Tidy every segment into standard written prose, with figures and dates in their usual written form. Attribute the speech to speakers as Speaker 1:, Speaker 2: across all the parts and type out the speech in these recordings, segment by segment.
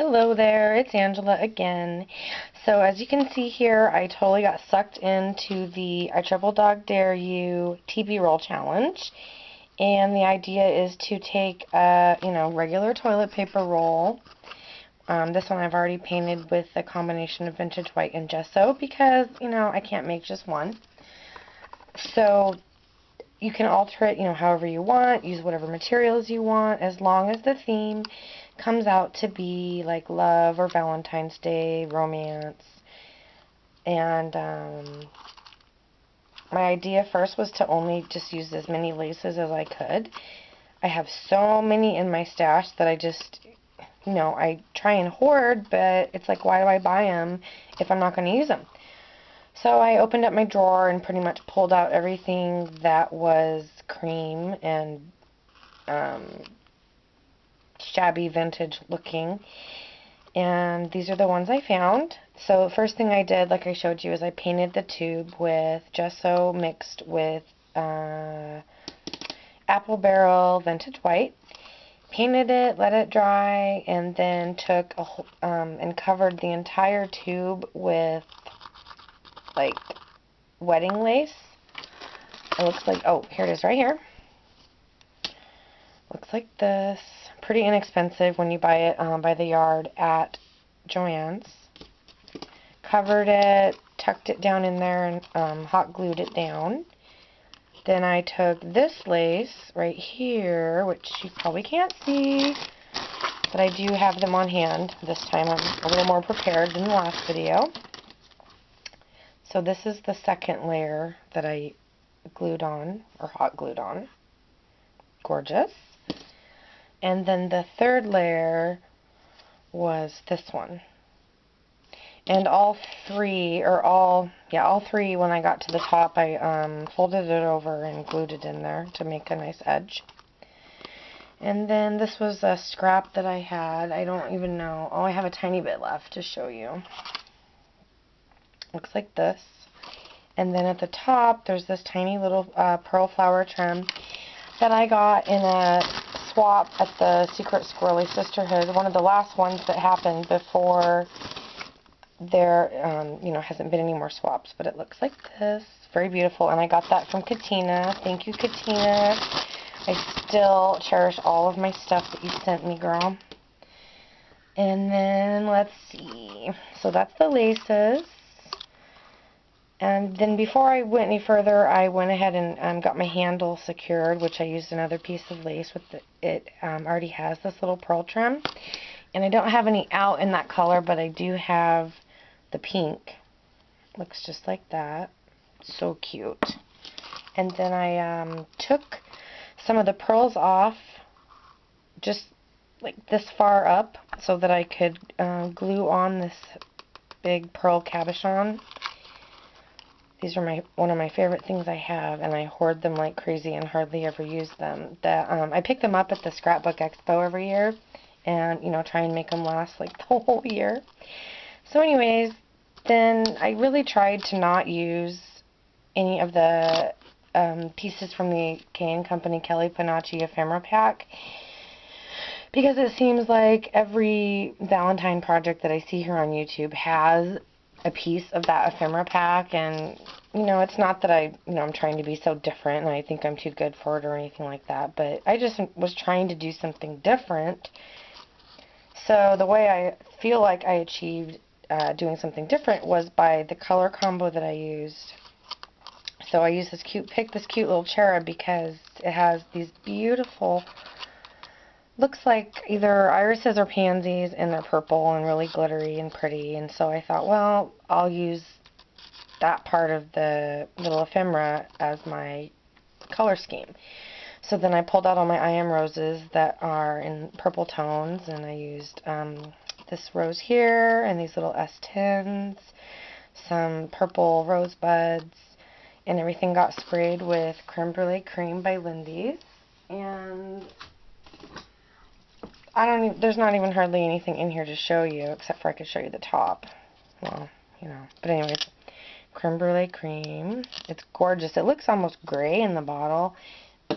Speaker 1: Hello there, it's Angela again. So as you can see here, I totally got sucked into the Itripledogdareu TP roll challenge. And the idea is to take a, regular toilet paper roll. This one I've already painted with a combination of vintage white and gesso because, I can't make just one. So you can alter it, however you want, use whatever materials you want, as long as the theme comes out to be like love or Valentine's Day, romance. And my idea first was to only just use as many laces as I could. I have so many in my stash that I just, I try and hoard, but it's like, why do I buy them if I'm not going to use them? So I opened up my drawer and pretty much pulled out everything that was cream and shabby vintage looking. And these are the ones I found. So the first thing I did, like I showed you, is I painted the tube with gesso mixed with apple barrel vintage white. Painted it, let it dry, and then took and covered the entire tube with like wedding lace. It looks like, oh, here it is right here. Looks like this. Pretty inexpensive when you buy it by the yard at Joann's. Covered it, tucked it down in there, and hot glued it down. Then I took this lace right here, which you probably can't see, but I do have them on hand. This time I'm a little more prepared than the last video. So this is the second layer that I glued on, or hot glued on. Gorgeous. And then the third layer was this one. And all three, when I got to the top, I folded it over and glued it in there to make a nice edge. And then this was a scrap that I had. I don't even know. Oh, I have a tiny bit left to show you. Looks like this. And then at the top, there's this tiny little pearl flower trim that I got in a swap at the Secret Squirrely Sisterhood, one of the last ones that happened before there, hasn't been any more swaps, but it looks like this. Very beautiful, and I got that from Katina. Thank you, Katina. I still cherish all of my stuff that you sent me, girl. And then, let's see. So that's the laces. And then before I went any further, I went ahead and got my handle secured, which I used another piece of lace with it already has this little pearl trim. And I don't have any out in that color, but I do have the pink. Looks just like that. So cute. And then I took some of the pearls off, just like this far up, so that I could glue on this big pearl cabochon. These are one of my favorite things I have, and I hoard them like crazy and hardly ever use them. I pick them up at the Scrapbook Expo every year, and try and make them last like the whole year. So anyways, then I really tried to not use any of the pieces from the K & Company Kelly Panacci ephemera pack, because it seems like every Valentine project that I see here on YouTube has a piece of that ephemera pack, and it's not that I'm trying to be so different and I think I'm too good for it or anything like that, but I just was trying to do something different. So the way I feel like I achieved doing something different was by the color combo that I used. So I used picked this cute little cherub because it has these beautiful, looks like either irises or pansies, and they're purple and really glittery and pretty. And so I thought, well, I'll use that part of the little ephemera as my color scheme. So then I pulled out all my I Am roses that are in purple tones, and I used this rose here, and these little S10s, some purple rosebuds, and everything got sprayed with Creme Brulee Cream by Lindy's. And there's not even hardly anything in here to show you, except for I could show you the top. Well, but anyways, Creme Brulee Cream. It's gorgeous. It looks almost gray in the bottle,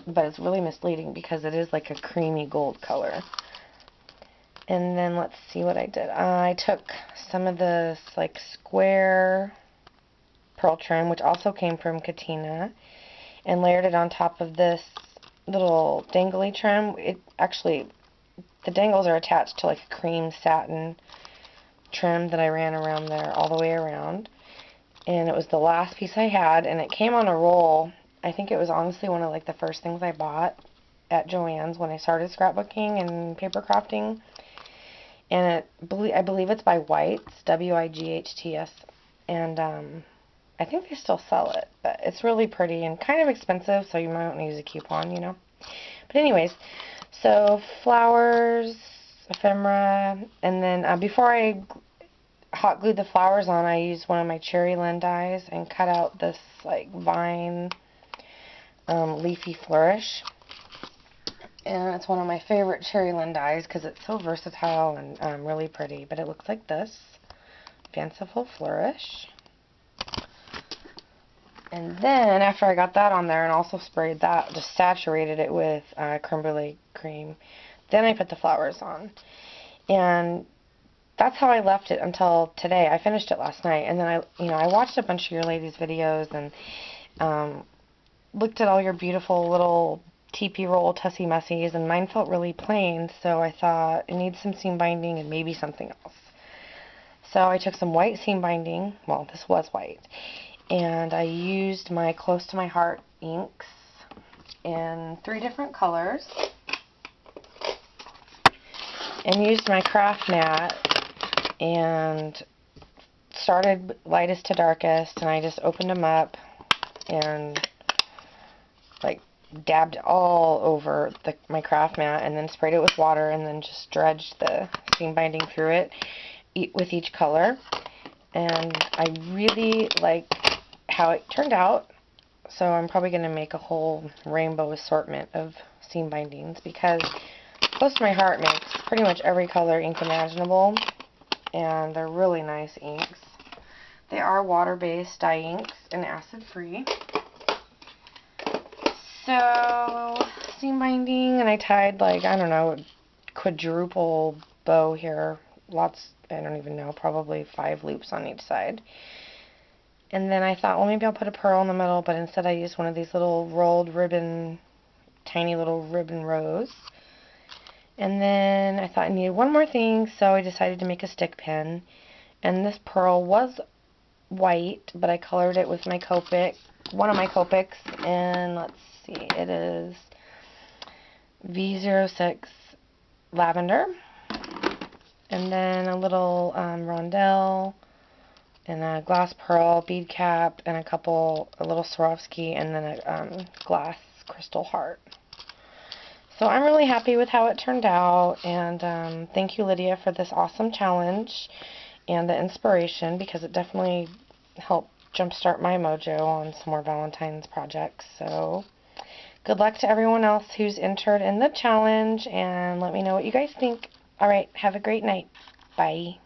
Speaker 1: but it's really misleading because it is like a creamy gold color. And then let's see what I did. I took some of this like square pearl trim, which also came from Katina, and layered it on top of this little dangly trim. It actually, the dangles are attached to like a cream satin trim that I ran around there all the way around. And it was the last piece I had, and it came on a roll. I think it was honestly one of like the first things I bought at Joann's when I started scrapbooking and paper crafting. And I believe it's by White's, Wights, and I think they still sell it, but it's really pretty and kind of expensive, so you might want to use a coupon, you know. But anyways, so flowers, ephemera, and then before I hot glued the flowers on, I used one of my cherry Lend dies and cut out this like vine leafy flourish. And it's one of my favorite cherry Lend dies because it's so versatile and really pretty. But it looks like this. Fanciful flourish. And then after I got that on there and also sprayed that, just saturated it with creme brulee cream, then I put the flowers on. And that's how I left it until today. I finished it last night, and then I watched a bunch of your ladies' videos and looked at all your beautiful little TP roll Tussie Mussies, and mine felt really plain, so I thought it needs some seam binding and maybe something else. So I took some white seam binding, well, this was white, and I used my Close to My Heart inks in 3 different colors, and used my craft mat and started lightest to darkest, and I just opened them up and like dabbed all over my craft mat, and then sprayed it with water, and then just dredged the seam binding through it with each color. And I really like how it turned out, so I'm probably going to make a whole rainbow assortment of seam bindings, because Close to My Heart makes pretty much every color ink imaginable, and they're really nice inks. They are water-based dye inks and acid-free. So, seam binding, and I tied like, I don't know, a quadruple bow here. Lots, I don't even know, probably 5 loops on each side. And then I thought, well, maybe I'll put a pearl in the middle, but instead I used one of these little rolled ribbon, tiny little ribbon rows. And then I thought I needed one more thing, so I decided to make a stick pin. And this pearl was white, but I colored it with my Copic, one of my Copics, and let's see, it is V06 Lavender. And then a little rondelle, and a glass pearl bead cap, and a little Swarovski, and then a glass crystal heart. So I'm really happy with how it turned out, and thank you, Lydia, for this awesome challenge and the inspiration, because it definitely helped jumpstart my mojo on some more Valentine's projects. So good luck to everyone else who's entered in the challenge, and let me know what you guys think. Alright, have a great night. Bye.